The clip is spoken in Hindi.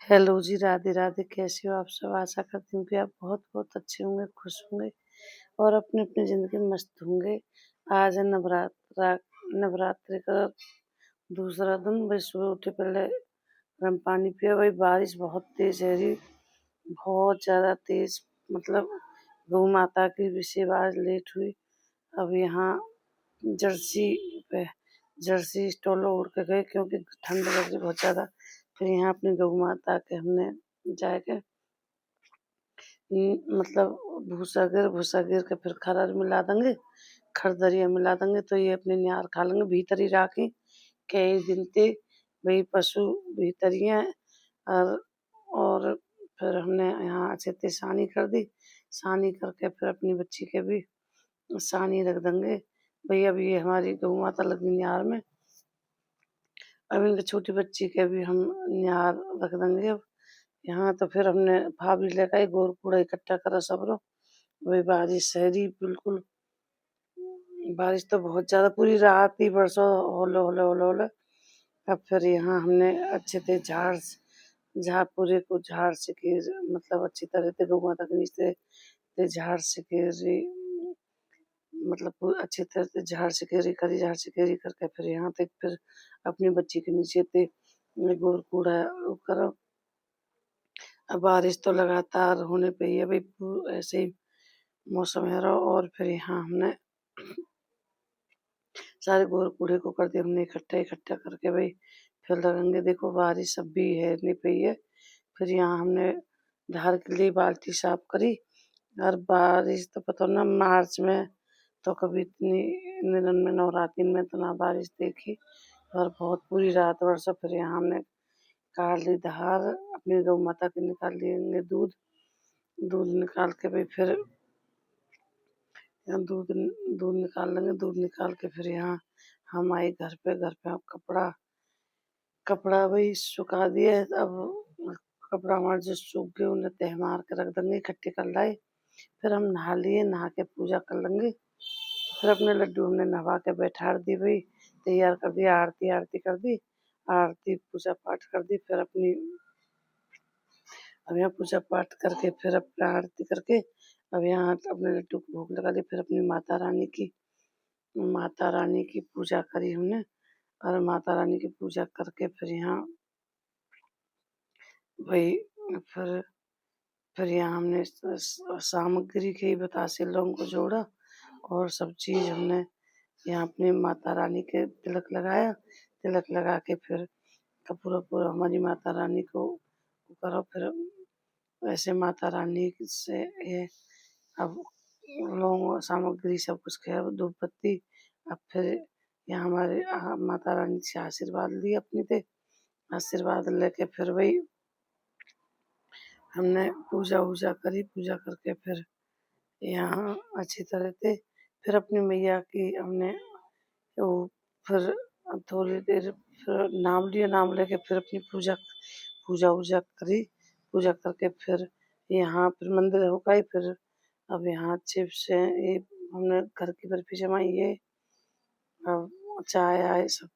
हेलो जी, राधे राधे। कैसे हो आप सब? आशा करती हूँ कि आप बहुत बहुत अच्छे होंगे, खुश होंगे और अपनी अपनी ज़िंदगी में मस्त होंगे। आज है नवरात्रि का दूसरा दिन। भाई सुबह उठे, पहले गर्म पानी पिया। भाई बारिश बहुत तेज है जी, बहुत ज़्यादा तेज। मतलब गौ माता की भी सेवा आज लेट हुई। अब यहाँ जर्सी पे जर्सी स्टॉल ओढ़ के गए क्योंकि ठंड लग रही बहुत ज़्यादा। फिर यहाँ अपनी गौ माता के हमने जाके मतलब भूसा गिर के फिर खरर मिला देंगे, खरदरिया मिला देंगे तो ये अपने नियार खा लेंगे। भीतर ही राखी कई दिन ते वही पशु भीतर ही हैं। और फिर हमने यहाँ अच्छे से सानी कर दी। सानी करके फिर अपनी बच्ची के भी सानी रख देंगे। भाई अब ये हमारी गौ माता लगी नियार में। अब इनकी छोटी बच्ची के भी हम नियार रख देंगे। अब यहाँ तो फिर हमने भाभी लगाई, गोर कूड़ा इकट्ठा करा सब रो। वही बारिश शहरी बिल्कुल। बारिश तो बहुत ज्यादा पूरी रात ही बरसो, होलो होलो होलो होलो। अब फिर यहाँ हमने अच्छे से झाड़ पूरे को झाड़ से मतलब अच्छी तरह से गौ माता के नीचे ते झाड़ से मतलब अच्छी तरह से झाड़ से झाड़ से करके फिर यहाँ तक फिर अपनी बच्ची के नीचे ते गोर कूड़ा करो। अब बारिश तो लगातार होने पे ही है भाई, ऐसे ही मौसम है रहा। और फिर यहाँ हमने सारे गोर कूड़े को कर दिया हमने इकट्ठा इकट्ठा करके भाई फिर लगाएंगे। देखो बारिश अब भी है नहीं पई है। फिर यहाँ हमने धार के लिए बाल्टी साफ करी। और बारिश तो पता ना, मार्च में तो कभी इतनी निरन में नवरात्रि में तो ना बारिश देखी। और बहुत पूरी रात बरसा। फिर यहाँ हमने काट ली धार, अपनी गौ माता के निकाल लेंगे दूध। दूध निकाल के भाई फिर यहाँ दूध दूध निकाल लेंगे। दूध निकाल के फिर यहाँ हम आए घर पे। घर पे अब कपड़ा कपड़ा भाई सुखा दिए। अब कपड़ा हमारे जो सूख गए उन्हें तह मार के रख देंगे, इकट्ठे कर लाए। फिर हम नहा लिए, नहा के पूजा कर लेंगे। फिर अपने लड्डू हमने नहा के बैठा दी भाई, तैयार कर दिया। आरती आरती कर दी, आरती पूजा पाठ कर दी। फिर अपनी अब यहाँ पूजा पाठ करके फिर अपना आरती करके अब यहाँ अपने लड्डू को भोग लगा दी। फिर अपनी माता रानी की पूजा करी हमने। और माता रानी की पूजा करके फिर यहाँ वही फिर यहाँ हमने सामग्री के ही बतासे लोगों को जोड़ा। और सब चीज हमने यहाँ अपनी माता रानी के तिलक लगाया। तिलक लगा के फिर पूरा पूरा हमारी माता रानी को करो। फिर वैसे माता रानी से ये अब लोग सामग्री सब कुछ खाया, धूप बत्ती। अब फिर यहाँ हमारे माता रानी से आशीर्वाद लिया अपनी थे। आशीर्वाद लेके फिर वही हमने पूजा वूजा करी। पूजा करके फिर यहाँ अच्छी तरह से फिर अपनी मैया की हमने वो फिर थोड़ी देर फिर नाम लिया। नाम लेके फिर अपनी पूजा पूजा वूजा करी। पूजा करके फिर यहाँ फिर मंदिर हो गई। फिर अब यहाँ चिप्स है ये हमने घर की बर्फी जमाई है। अब चाय आए सब